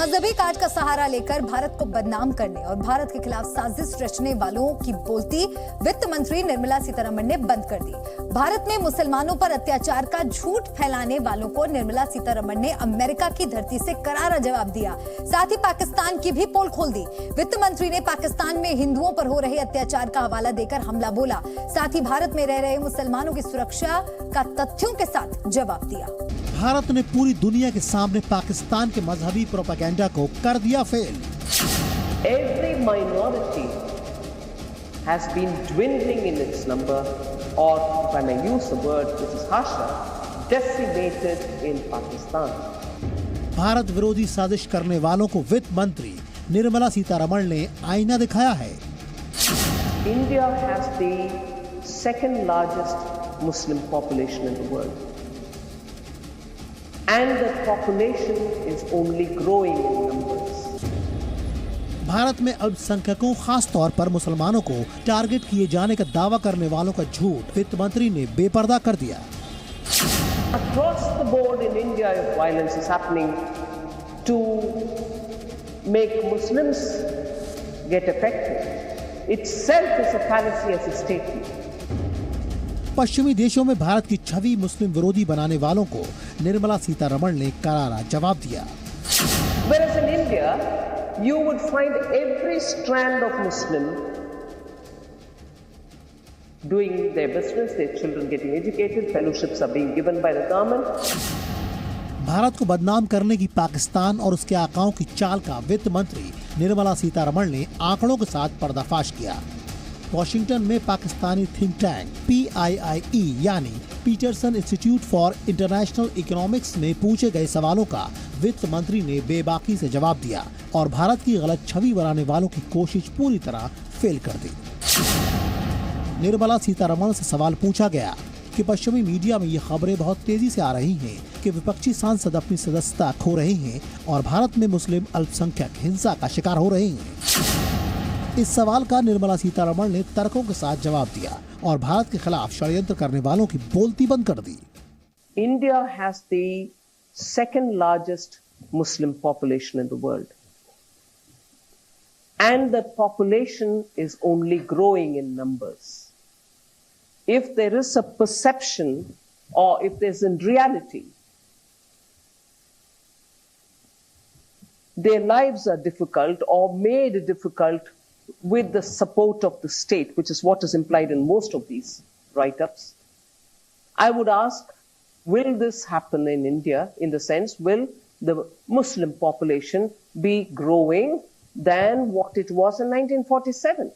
मजहबी काट का सहारा लेकर भारत को बदनाम करने और भारत के खिलाफ साजिश रचने वालों की बोलती वित्त मंत्री निर्मला सीतारमण ने बंद कर दी। भारत में मुसलमानों पर अत्याचार का झूठ फैलाने वालों को निर्मला सीतारमण ने अमेरिका की धरती से करारा जवाब दिया। साथ ही पाकिस्तान की भी पोल खोल दी। वित्त मंत्री ने पाकिस्तान में हिंदुओं पर हो रहे अत्याचार का हवाला देकर हमला बोला। साथ ही भारत में रह रहे मुसलमानों की सुरक्षा का तथ्यों के साथ जवाब दिया। भारत ने पूरी दुनिया के सामने पाकिस्तान के मजहबी प्रोपेगेंडा को कर दिया fail. Every minority has been dwindling in its number, or if I may use the word which is harsher, decimated in Pakistan. Bharat विरोधी साजिश करने वालों को वित्त मंत्री निर्मला सीतारमण ने आईना दिखाया है। India has the second largest Muslim population in the world. And the population is only growing in numbers. Bharat में अल्पसंख्यकों खास तौर पर मुसलमानों को टारगेट किए जाने का दावा करने वालों का झूठ वित्त मंत्री ने बेपर्दा कर दिया। Across the board in India, violence is happening to make Muslims get affected. Itself is a fallacy as a statement. पश्चिमी देशों में भारत की छवि मुस्लिम विरोधी बनाने वालों को निर्मला सीतारमण ने करारा जवाब दिया। Whereas in India, you would find every strand of Muslim doing their business, their children getting educated, fellowships are being given by the government. Bharat को बदनाम करने की पाकिस्तान और उसके आकाओं की चाल का वित्त मंत्री निर्मला सीतारमण ने आंकड़ों के साथ पर्दाफाश किया। वॉशिंगटन में पाकिस्तानी थिंक टैंक PIIE यानी Peterson Institute for International Economics में पूछे गए सवालों का वित्त मंत्री ने बेबाकी से जवाब दिया और भारत की गलत छवि बनाने वालों की कोशिश पूरी तरह फेल कर दी। निर्मला सीतारमण से सवाल पूछा गया कि पश्चिमी मीडिया में ये खबरें बहुत तेजी से आ रही हैं कि विपक्षी सांसद अपनी सदस्यता खो रहे हैं और भारत में मुस्लिम अल्पसंख्यक हिंसा का शिकार हो रहे हैं। इस सवाल का निर्मला सीतारमण ने तर्कों के साथ जवाब दिया और भारत के खिलाफ षड्यंत्र करने वालों की बोलती बंद कर दी। India has the second largest Muslim population in the world. And the population is only growing in numbers. If there is a perception or if there's in reality, their lives are difficult or made difficult with the support of the state, which is what is implied in most of these write-ups, I would ask, will this happen in India? In the sense, will the Muslim population be growing than what it was in 1947?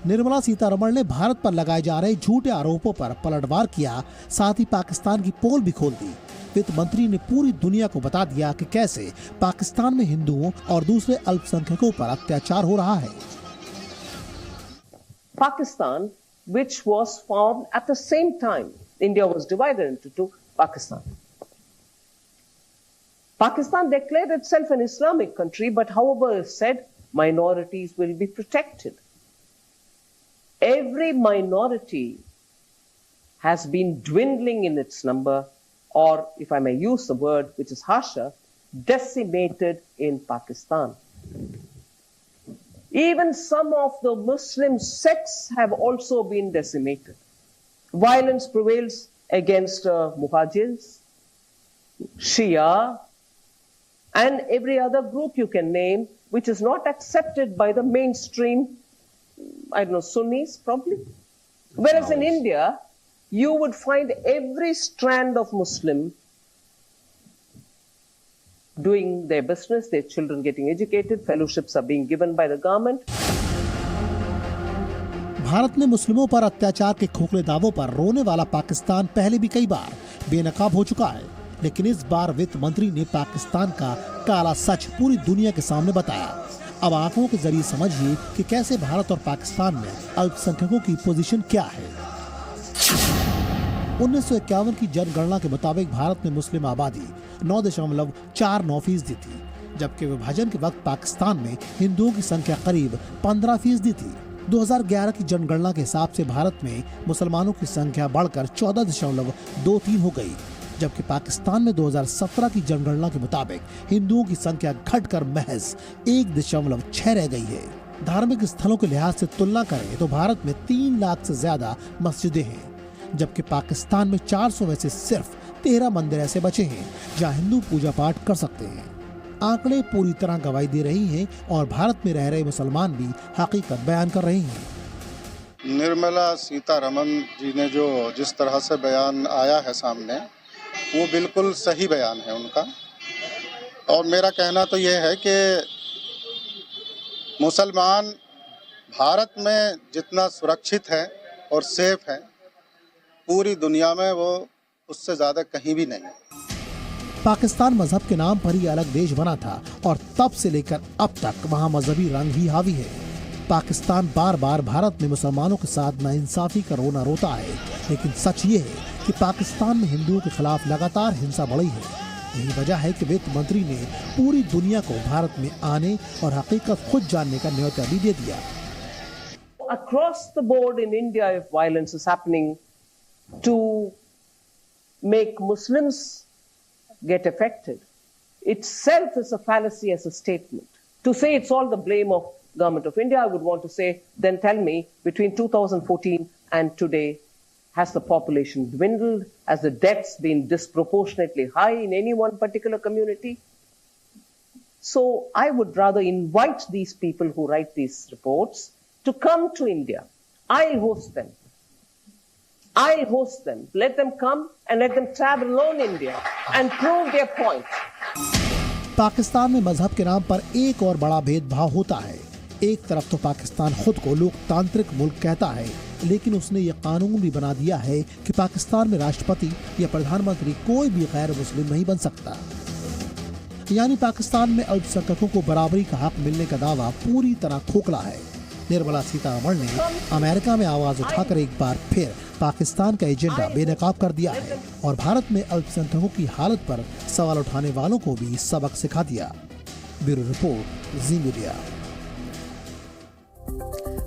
Nirmala Sitharaman ने भारत पर लगाए जा रहे झूठे आरोपों पर पलटवार किया, साथ ही पाकिस्तान की पोल भी खोल दी। वित्त मंत्री ने पूरी दुनिया को बता दिया कि कैसे पाकिस्तान में हिंदुओं और दूसरे अल्पसंख्यकों पर अत्याचार हो रहा है। Pakistan, which was formed at the same time, India was divided into two, Pakistan. Pakistan declared itself an Islamic country, but however is said, minorities will be protected. Every minority has been dwindling in its number, or if I may use the word which is harsher, decimated in Pakistan. Even some of the Muslim sects have also been decimated. Violence prevails against Muhajirs, Shia, and every other group you can name, which is not accepted by the mainstream, I don't know, Sunnis probably. Whereas in India, you would find every strand of Muslim doing their business, their children getting educated, fellowships are being given by the government. Bharat ने मुस्लिमों पर अत्याचार के खोखले दावों पर रोने वाला पाकिस्तान पहले भी कई बार बेनकाब हो चुका है, लेकिन इस बार वित्त मंत्री ने पाकिस्तान का काला सच पूरी दुनिया के सामने बताया। अब आंकड़ों के जरिए समझिए कि कैसे भारत और पाकिस्तान में अल्पसंख्यकों की पोजीशन क्या है। 1951 की जनगणना के मुताबिक भारत में मुस्लिम आबादी 9.49% थी, जबकि विभाजन के वक्त पाकिस्तान में हिंदुओं की संख्या करीब 15% थी। 2011 की जनगणना के हिसाब से भारत में मुसलमानों की संख्या बढ़कर 14.23 हो गई। जबकि पाकिस्तान में 2017 की जनगणना के मुताबिक हिंदुओं की संख्या घटकर महज 1.6 रह गई है। धार्मिक स्थलों के लिहाज से तुलना करें तो भारत में 3 लाख से ज्यादा मस्जिदें हैं, जबकि पाकिस्तान में 400 में से सिर्फ 13 मंदिर ऐसे बचे हैं जहां हिंदू पूजा पाठ कर सकते हैं। आंकड़े पूरी तरह गवाही दे रही हैं और भारत में रह रहे मुसलमान भी हकीकत बयान कर रहे हैं। निर्मला सीतारमण जी ने जो जिस तरह से बयान आया है सामने, वो बिल्कुल सही बयान है उनका। और मेरा कहना तो ये है कि मुसलमान भारत में जितना सुरक्षित है और सेफ है, पूरी दुनिया में वो उससे ज्यादा कहीं भी नहीं। पाकिस्तान मजहब के नाम पर ही अलग देश बना था और तब से लेकर अब तक वहाँ मजहबी रंग ही हावी है। पाकिस्तान बार बार भारत में मुसलमानों के साथ नाइंसाफी का रोना रोता है, लेकिन सच ये है कि पाकिस्तान में हिंदुओं के खिलाफ लगातार हिंसा बढ़ी है। यही वजह है कि वित्त मंत्री ने पूरी दुनिया को भारत में आने और हकीकत खुद जानने का न्योता भी दे दिया। Across the board in India, if violence is happening to make Muslims get affected, itself is a fallacy as a statement. To say it's all the blame of Government of India, I would want to say, then tell me, between 2014 and today, has the population dwindled? Has the deaths been disproportionately high in any one particular community? So I would rather invite these people who write these reports to come to India. I'll host them. I'll host them. Let them come and let them travel alone India and prove their point. Pakistan में मजहब के नाम पर एक और बड़ा भेदभाव होता है। एक तरफ तो पाकिस्तान खुद को लोकतांत्रिक मुल्क कहता है, लेकिन उसने ये कानून भी बना दिया है कि पाकिस्तान में राष्ट्रपति या प्रधानमंत्री कोई भी गैर मुस्लिम नहीं बन सकता। यानी पाकिस्तान में अल्पसंख्यकों को बराबरी का हक मिलने का दावा पूरी तरह खोखला है। निर्मला सीतारमण ने अमेरिका में आवाज उठाकर एक बार फिर पाकिस्तान का एजेंडा बेनकाब कर दिया है और भारत में अल्पसंख्यकों की हालत पर सवाल उठाने वालों को भी सबक सिखा दिया। ब्यूरो रिपोर्ट, जी मीडिया।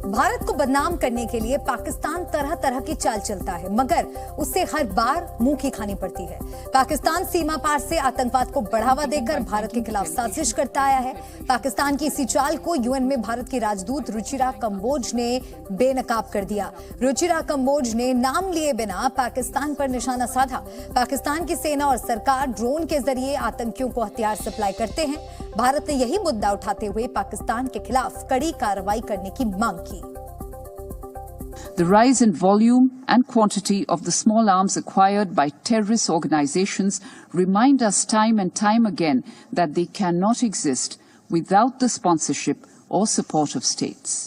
भारत को बदनाम करने के लिए पाकिस्तान तरह तरह की चाल चलता है, मगर उससे हर बार मुंह की खानी पड़ती है। पाकिस्तान सीमा पार से आतंकवाद को बढ़ावा देकर भारत के खिलाफ साजिश करता आया है। पाकिस्तान की इसी चाल को यूएन में भारत की राजदूत रुचिरा कंबोज ने बेनकाब कर दिया। रुचिरा कंबोज ने नाम लिए बिना पाकिस्तान पर निशाना साधा। पाकिस्तान की सेना और सरकार ड्रोन के जरिए आतंकियों को हथियार सप्लाई करते हैं। भारत ने यही मुद्दा उठाते हुए पाकिस्तान के खिलाफ कड़ी कार्रवाई करने की मांग की। The rise in volume and quantity of the small arms acquired by terrorist organizations remind us time and time again that they cannot exist without the sponsorship or support of states.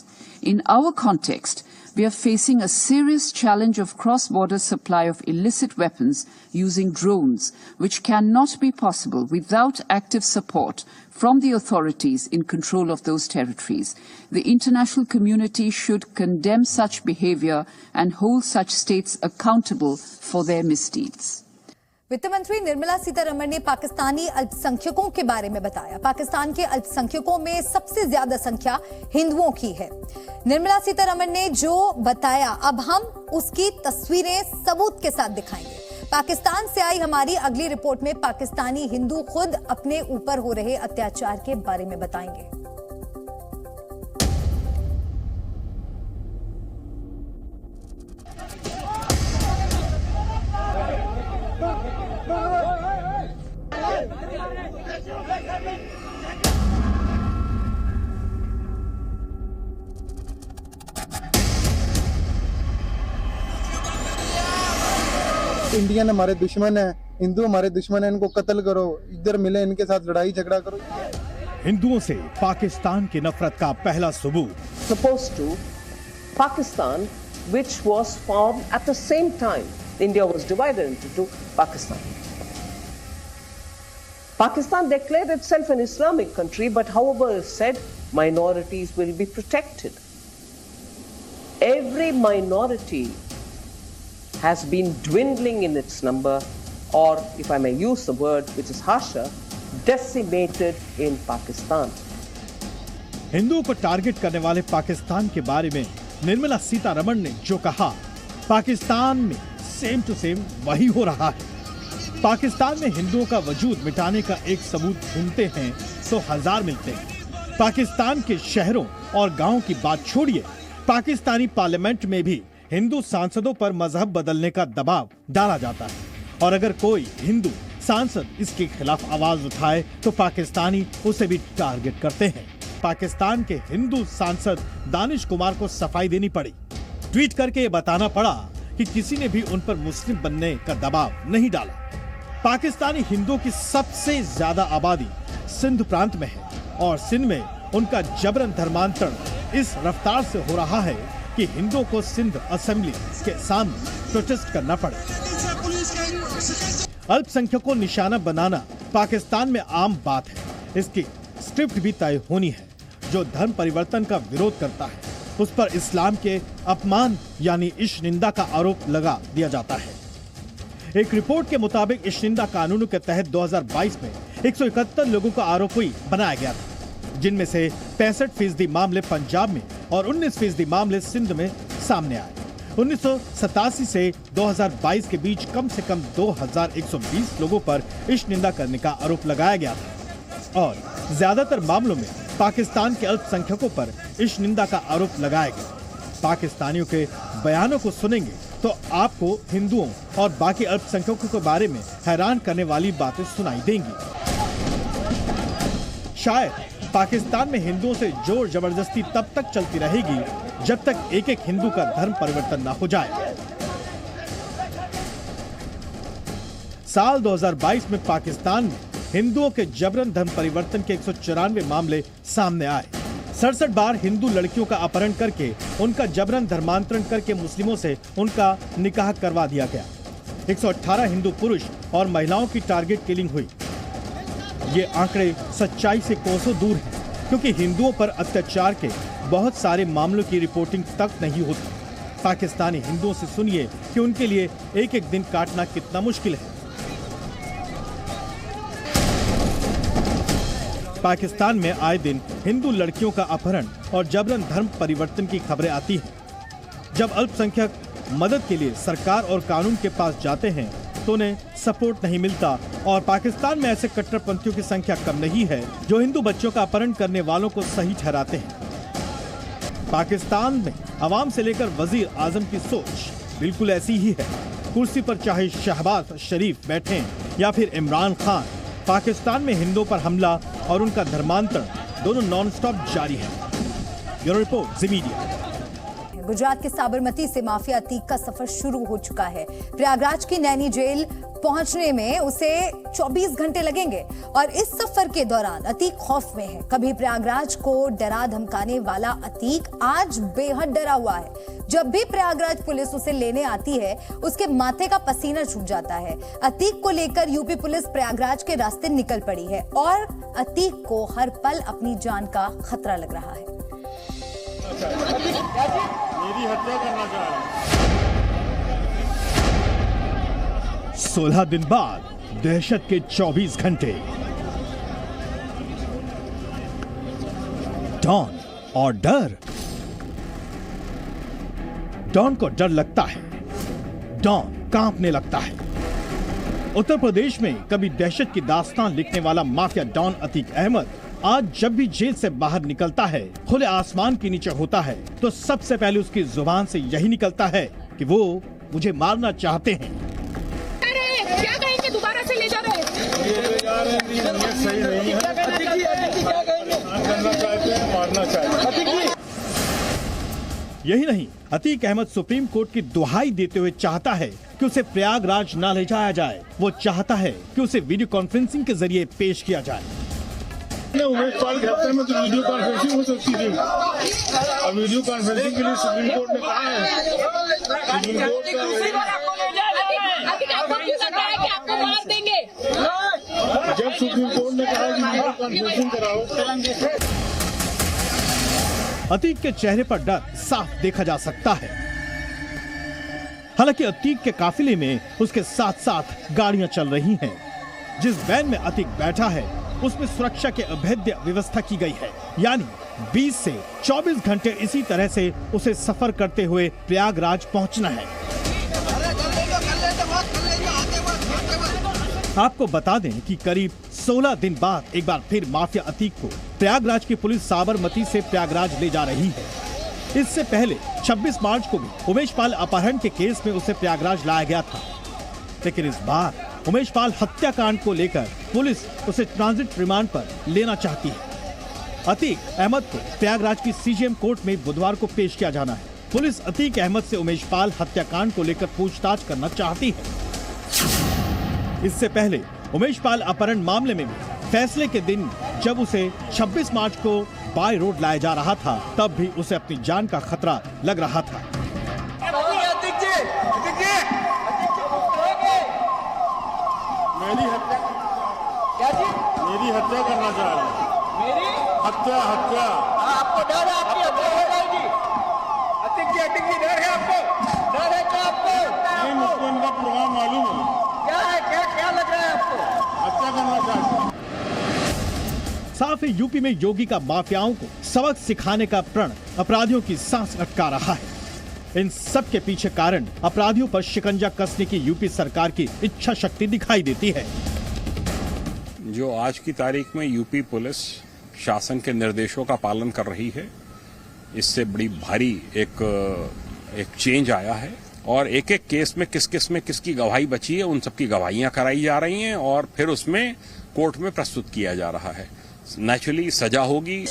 In our context, we are facing a serious challenge of cross-border supply of illicit weapons using drones, which cannot be possible without active support from the authorities in control of those territories. The international community should condemn such behavior and hold such states accountable for their misdeeds. वित्त मंत्री निर्मला सीतारमण ने पाकिस्तानी अल्पसंख्यकों के बारे में बताया। पाकिस्तान के अल्पसंख्यकों में सबसे ज्यादा संख्या हिंदुओं की है। निर्मला सीतारमण ने जो बताया, अब हम उसकी तस्वीरें सबूत के साथ दिखाएंगे। पाकिस्तान से आई हमारी अगली रिपोर्ट में पाकिस्तानी हिंदू खुद अपने ऊपर हो रहे अत्याचार के बारे में बताएंगे। इंडियन हमारे दुश्मन है, हिंदू हमारे दुश्मन है, इनको कत्ल करो, इधर मिले इनके साथ लड़ाई झगड़ा करो। हिंदुओं से पाकिस्तान की नफरत का पहला सबूत। Supposed to Pakistan, which was formed at the same time India was divided into two Pakistan. Pakistan declared itself an Islamic country, but however is said, minorities will be protected. Every minority has been dwindling in its number, or if I may use the word which is harsher, decimated in Pakistan. हिंदुओं को target करने वाले पाकिस्तान के बारे में निर्मला सीतारमण ने जो कहा, पाकिस्तान में सेम टू सेम वही हो रहा है। पाकिस्तान में हिंदुओं का वजूद मिटाने का एक सबूत ढूंढते हैं तो हजार मिलते हैं। पाकिस्तान के शहरों और गांवों की बात छोड़िए, पाकिस्तानी पार्लियामेंट में भी हिंदू सांसदों पर मजहब बदलने का दबाव डाला जाता है, और अगर कोई हिंदू सांसद इसके खिलाफ आवाज उठाए तो पाकिस्तानी उसे भी टारगेट करते हैं। पाकिस्तान के हिंदू सांसद दानिश कुमार को सफाई देनी पड़ी। ट्वीट करके ये बताना पड़ा कि किसी ने भी उन पर मुस्लिम बनने का दबाव नहीं डाला। पाकिस्तानी हिंदुओं की सबसे ज्यादा आबादी सिंध प्रांत में है और सिंध में उनका जबरन धर्मांतरण इस रफ्तार से हो रहा है कि हिंदुओं को सिंध असेंबली के सामने प्रोटेस्ट करना पड़े। अल्पसंख्यकों को निशाना बनाना पाकिस्तान में आम बात है। इसकी स्क्रिप्ट भी तय होनी है। जो धर्म परिवर्तन का विरोध करता है उस पर इस्लाम के अपमान यानी इश्क निंदा का आरोप लगा दिया जाता है। एक रिपोर्ट के मुताबिक इश्क निंदा कानून के तहत 2022 में 171 लोगों को आरोपी बनाया गया था, जिनमें से 65% मामले पंजाब में और 19% मामले सिंध में सामने आए। 1987 से 2022 के बीच कम से कम 2120 लोगों पर इश्क निंदा करने का आरोप लगाया गया था और ज्यादातर मामलों में पाकिस्तान के अल्पसंख्यकों पर इश्क निंदा का आरोप लगाया गया। पाकिस्तानियों के बयानों को सुनेंगे तो आपको हिंदुओं और बाकी अल्पसंख्यकों के बारे में हैरान करने वाली बातें सुनाई देंगी। शायद पाकिस्तान में हिंदुओं से जोर जबरदस्ती तब तक चलती रहेगी जब तक एक एक हिंदू का धर्म परिवर्तन न हो जाए। साल 2022 में पाकिस्तान में हिंदुओं के जबरन धर्म परिवर्तन के 194 मामले सामने आए। 67 बार हिंदू लड़कियों का अपहरण करके उनका जबरन धर्मांतरण करके मुस्लिमों से उनका निकाह करवा दिया गया। 118 हिंदू पुरुष और महिलाओं की टारगेट किलिंग हुई। ये आंकड़े सच्चाई से कोसों दूर हैं, क्योंकि हिंदुओं पर अत्याचार के बहुत सारे मामलों की रिपोर्टिंग तक नहीं होती। पाकिस्तानी हिंदुओं से सुनिए कि उनके लिए एक एक दिन काटना कितना मुश्किल है। पाकिस्तान में आए दिन हिंदू लड़कियों का अपहरण और जबरन धर्म परिवर्तन की खबरें आती हैं। जब अल्पसंख्यक मदद के लिए सरकार और कानून के पास जाते हैं तो उन्हें सपोर्ट नहीं मिलता और पाकिस्तान में ऐसे कट्टरपंथियों की संख्या कम नहीं है जो हिंदू बच्चों का अपहरण करने वालों को सही ठहराते हैं। पाकिस्तान में अवाम से लेकर वजीर आजम की सोच बिल्कुल ऐसी ही है। कुर्सी पर चाहे शहबाज शरीफ बैठे या फिर इमरान खान, पाकिस्तान में हिंदुओं पर हमला और उनका धर्मांतरण दोनों नॉनस्टॉप जारी है। ब्यूरो रिपोर्ट, जी मीडिया। गुजरात के साबरमती से माफिया अतीक का सफर शुरू हो चुका है। प्रयागराज की नैनी जेल पहुंचने में उसे 24 घंटे लगेंगे और इस सफर के दौरान अतीक खौफ में है। कभी प्रयागराज को डरा धमकाने वाला अतीक आज बेहद डरा हुआ है। जब भी प्रयागराज पुलिस उसे लेने आती है उसके माथे का पसीना छूट जाता है। अतीक को लेकर यूपी पुलिस प्रयागराज के रास्ते निकल पड़ी है और अतीक को हर पल अपनी जान का खतरा लग रहा है। मेरी हत्या करना चाह रहा है। 16 दिन बाद दहशत के 24 घंटे। डॉन और डर। डॉन को डर लगता है, डॉन कांपने लगता है। उत्तर प्रदेश में कभी दहशत की दास्तान लिखने वाला माफिया डॉन अतीक अहमद आज जब भी जेल से बाहर निकलता है, खुले आसमान के नीचे होता है, तो सबसे पहले उसकी जुबान से यही निकलता है कि वो मुझे मारना चाहते हैं। क्या कहेंगे? दोबारा से ले जा रहे हैं। सही नहीं है। मारना चाहते। यही नहीं, अतीक अहमद सुप्रीम कोर्ट की दुहाई देते हुए चाहता है कि उसे प्रयागराज न ले जाया जाए। वो चाहता है कि उसे वीडियो कॉन्फ्रेंसिंग के जरिए पेश किया जाए। उमेश पाल के हफ्ते में तो वीडियो कॉन्फ्रेंसिंग हो सकती थी और वीडियो कॉन्फ्रेंसिंग के लिए सुप्रीम कोर्ट ने कहा है। सुप्रीम कोर्ट आपको मार देंगे। जब सुप्रीम कोर्ट ने कहा कि वीडियो कॉन्फ्रेंसिंग कराओ। अतीक के चेहरे पर डर साफ देखा जा सकता है। हालांकि अतीक के काफिले में उसके साथ साथ गाड़ियां चल रही हैं। जिस वैन में अतीक बैठा है उसमें सुरक्षा के अभेद्य व्यवस्था की गई है। यानी 20 से 24 घंटे इसी तरह से उसे सफर करते हुए प्रयागराज पहुंचना है। आपको बता दें कि करीब 16 दिन बाद एक बार फिर माफिया अतीक को प्रयागराज की पुलिस साबरमती से प्रयागराज ले जा रही है। इससे पहले 26 मार्च को भी उमेश पाल अपहरण के केस में उसे प्रयागराज लाया गया था, लेकिन इस बार उमेश पाल हत्याकांड को लेकर पुलिस उसे ट्रांजिट रिमांड पर लेना चाहती है। अतीक अहमद को प्रयागराज की सीजेएम कोर्ट में बुधवार को पेश किया जाना है। पुलिस अतीक अहमद से उमेश पाल हत्याकांड को लेकर पूछताछ करना चाहती है। इससे पहले उमेश पाल अपहरण मामले में भी फैसले के दिन जब उसे 26 मार्च को बाय रोड लाया जा रहा था, तब भी उसे अपनी जान का खतरा लग रहा था। मेरी हत्या करना चाह रहे हैं। मेरी हत्या आपको डर है? आपकी हत्या हो जाएगी। अतिक जी डर है आपको? डर है क्या आपको? नहीं, मुझको इनका प्रोग्राम मालूम है। क्या है? क्या लग रहा है आपको? हत्या करना चाहते हैं। साफ ही यूपी में योगी का माफियाओं को सबक सिखाने का प्रण अपराधियों की सांस अटका रहा है। इन सब के पीछे कारण अपराधियों पर शिकंजा कसने की यूपी सरकार की इच्छा शक्ति दिखाई देती है। जो आज की तारीख में यूपी पुलिस शासन के निर्देशों का पालन कर रही है, इससे बड़ी भारी एक चेंज आया है और एक एक केस में किसकी गवाही बची है, उन सबकी गवाहियां कराई जा रही हैं और फिर उसमें कोर्ट में प्रस्तुत किया जा रहा है। नेचुरली सजा होगी।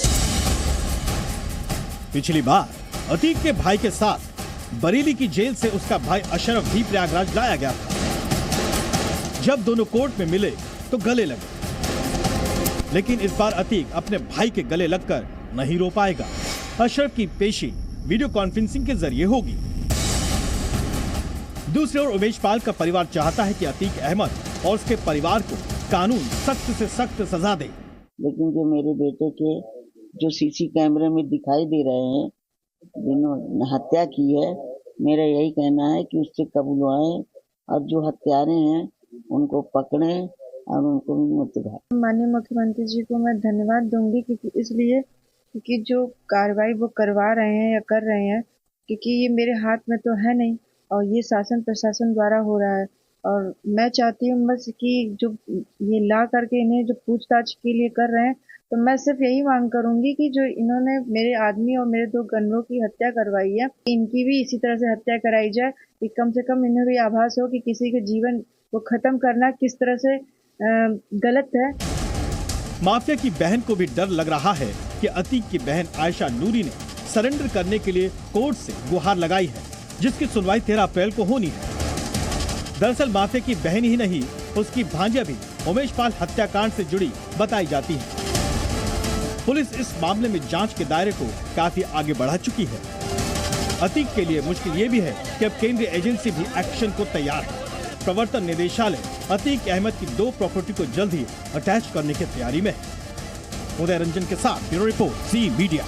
पिछली बार अतीक के भाई के साथ बरेली की जेल से उसका भाई अशरफ भी प्रयागराज लाया गया था। जब दोनों कोर्ट में मिले तो गले लगे, लेकिन इस बार अतीक अपने भाई के गले लगकर नहीं रो पाएगा। अशरफ की पेशी वीडियो कॉन्फ्रेंसिंग के जरिए होगी। दूसरी ओर उमेश पाल का परिवार चाहता है कि अतीक अहमद और उसके परिवार को कानून सख्त से सख्त सजा दे। लेकिन जो मेरे बेटे के जो सीसी कैमरे में दिखाई दे रहे हैं जिन्होंने हत्या की है, मेरा यही कहना है कि उससे कबूलवाएं और जो हत्यारे हैं उनको पकड़ें और उनको मुक्त करें। माननीय मुख्यमंत्री जी को मैं धन्यवाद दूंगी क्योंकि जो कार्रवाई वो करवा रहे हैं या कर रहे हैं, क्योंकि ये मेरे हाथ में तो है नहीं और ये शासन प्रशासन द्वारा हो रहा है। और मैं चाहती हूँ बस कि जो ये ला करके इन्हें जो पूछताछ के लिए कर रहे हैं, तो मैं सिर्फ यही मांग करूंगी कि जो इन्होंने मेरे आदमी और मेरे 2 गनरों की हत्या करवाई है, इनकी भी इसी तरह से हत्या कराई जाए कि कम से कम इन्हें भी आभास हो कि किसी के जीवन को खत्म करना किस तरह से गलत है। माफिया की बहन को भी डर लग रहा है कि अतीक की बहन आयशा नूरी ने सरेंडर करने के लिए कोर्ट से गुहार लगाई है, जिसकी सुनवाई 13 अप्रैल को होनी है। दरअसल माफिया की बहन ही नहीं, उसकी भांजिया भी उमेश पाल हत्याकांड से जुड़ी बताई जाती है। पुलिस इस मामले में जांच के दायरे को काफी आगे बढ़ा चुकी है। अतीक के लिए मुश्किल ये भी है कि अब केंद्रीय एजेंसी भी एक्शन को तैयार है। प्रवर्तन निदेशालय अतीक अहमद की 2 प्रॉपर्टी को जल्द ही अटैच करने की तैयारी में है। उदय रंजन के साथ ब्यूरो रिपोर्ट सी मीडिया।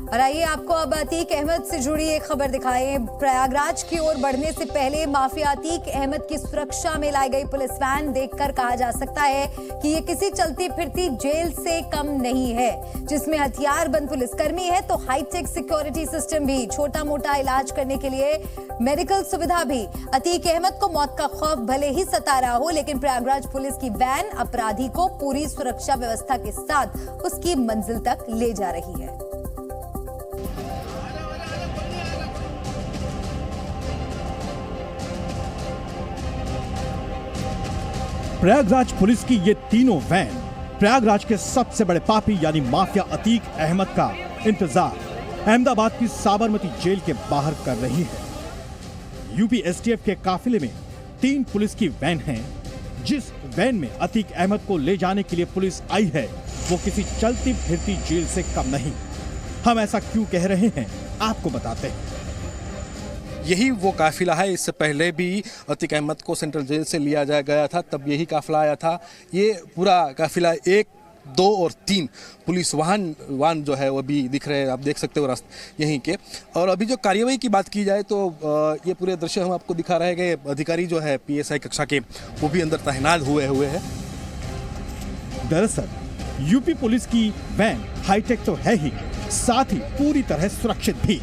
और आइए आपको अब अतीक अहमद से जुड़ी एक खबर दिखाएं। प्रयागराज की ओर बढ़ने से पहले माफिया अतीक अहमद की सुरक्षा में लाई गई पुलिस वैन देखकर कहा जा सकता है कि ये किसी चलती फिरती जेल से कम नहीं है, जिसमें हथियारबंद पुलिसकर्मी है तो हाईटेक सिक्योरिटी सिस्टम भी, छोटा मोटा इलाज करने के लिए मेडिकल सुविधा भी। अतीक अहमद को मौत का खौफ भले ही सता रहा हो, लेकिन प्रयागराज पुलिस की वैन अपराधी को पूरी सुरक्षा व्यवस्था के साथ उसकी मंजिल तक ले जा रही है। प्रयागराज पुलिस की ये तीनों वैन प्रयागराज के सबसे बड़े पापी यानी माफिया अतीक अहमद का इंतजार अहमदाबाद की साबरमती जेल के बाहर कर रही है। यूपी एसटीएफ के काफिले में 3 पुलिस की वैन हैं। जिस वैन में अतीक अहमद को ले जाने के लिए पुलिस आई है, वो किसी चलती फिरती जेल से कम नहीं। हम ऐसा क्यों कह रहे हैं, आपको बताते हैं। यही वो काफिला है। इससे पहले भी अतीक अहमद को सेंट्रल जेल से लिया गया था, तब यही काफिला आया था। ये पूरा काफिला 1, 2 और 3 पुलिस वाहन जो है वो भी दिख रहे हैं, आप देख सकते हो रास्ते यहीं के। और अभी जो कार्यवाही की बात की जाए तो ये पूरे दृश्य हम आपको दिखा रहे हैं। अधिकारी जो है PSI कक्षा के, वो भी अंदर तैनात हुए हैं। दरअसल यूपी पुलिस की वैन हाईटेक तो है ही, साथ ही पूरी तरह सुरक्षित भी।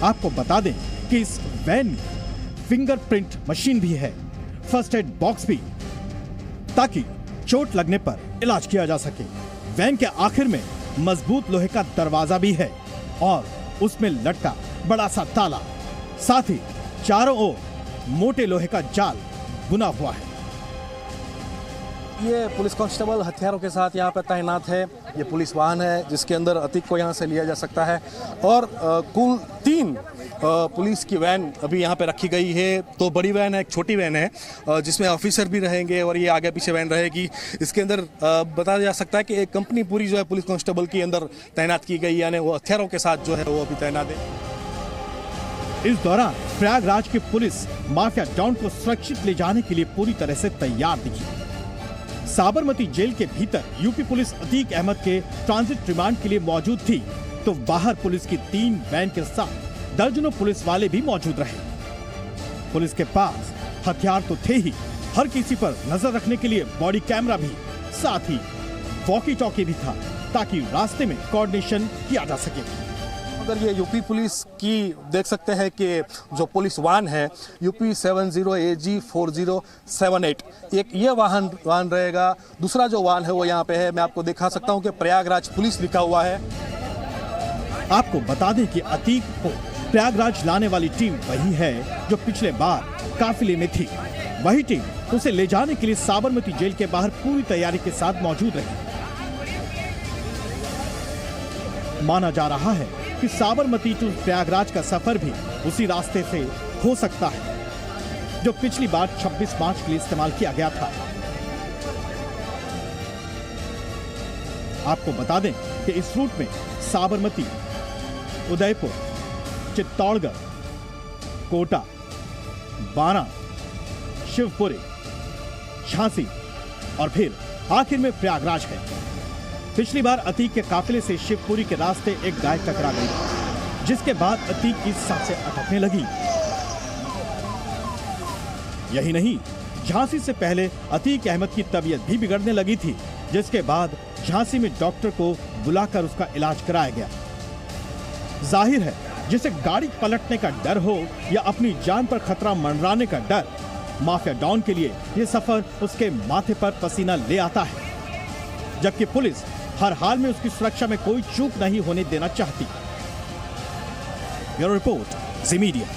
आपको बता दें कि इस वैन में फिंगरप्रिंट मशीन भी है, फर्स्ट एड बॉक्स भी, ताकि चोट लगने पर इलाज किया जा सके। वैन के आखिर में मजबूत लोहे का दरवाजा भी है और उसमें लटका बड़ा सा ताला, साथ ही चारों ओर मोटे लोहे का जाल बुना हुआ है। ये पुलिस कांस्टेबल हथियारों के साथ यहाँ पर तैनात है। ये पुलिस वाहन है जिसके अंदर अतीक को यहाँ से लिया जा सकता है और कुल 3 पुलिस की वैन अभी यहाँ पे रखी गई है। 2 बड़ी वैन है, एक छोटी वैन है जिसमें ऑफिसर भी रहेंगे और ये आगे पीछे वैन रहेगी। इसके अंदर बताया जा सकता है कि एक कंपनी पूरी जो है पुलिस कांस्टेबल की अंदर तैनात की गई, यानी वो हथियारों के साथ जो है वो अभी तैनात है। इस दौरान प्रयागराज की पुलिस माफिया डॉन को सुरक्षित ले जाने के लिए पूरी तरह से तैयार दिखी। साबरमती जेल के भीतर यूपी पुलिस अतीक अहमद के ट्रांजिट रिमांड के लिए मौजूद थी, तो बाहर पुलिस की 3 वैन के साथ दर्जनों पुलिस वाले भी मौजूद रहे। पुलिस के पास हथियार तो थे ही, हर किसी पर नजर रखने के लिए बॉडी कैमरा भी, साथ ही वॉकी टॉकी भी था ताकि रास्ते में कोऑर्डिनेशन किया जा सके। अगर ये यूपी पुलिस की देख सकते हैं कि जो पुलिस वाहन है यूपी 70AG4078, एक ये वाहन रहेगा। दूसरा जो वाहन है वो यहाँ पे है, मैं आपको दिखा सकता हूँ कि प्रयागराज पुलिस लिखा हुआ है। आपको बता दें कि अतीक को प्रयागराज लाने वाली टीम वही है जो पिछले बार काफिले में थी। वही टीम उसे ले जाने के लिए साबरमती जेल के बाहर पूरी तैयारी के साथ मौजूद रही। माना जा रहा है कि साबरमती टू प्रयागराज का सफर भी उसी रास्ते से हो सकता है जो पिछली बार 26 मार्च के लिए इस्तेमाल किया गया था। आपको बता दें कि इस रूट में साबरमती, उदयपुर, चित्तौड़गढ़, कोटा, बारां, शिवपुरी, झांसी और फिर आखिर में प्रयागराज है। पिछली बार अतीक के काफिले से शिवपुरी के रास्ते एक गाय टकरा गई, जिसके बाद अतीक की सांसें अटकने लगी। यही नहीं, झांसी से पहले अतीक अहमद की तबीयत भी बिगड़ने लगी थी, जिसके बाद झांसी में डॉक्टर को बुलाकर उसका इलाज कराया गया। जाहिर है, जिसे गाड़ी पलटने का डर हो या अपनी जान पर खतरा मंडराने का डर, माफिया डॉन के लिए यह सफर उसके माथे पर पसीना ले आता है, जबकि पुलिस हर हाल में उसकी सुरक्षा में कोई चूक नहीं होने देना चाहती। ब्यूरो रिपोर्ट, जी मीडिया।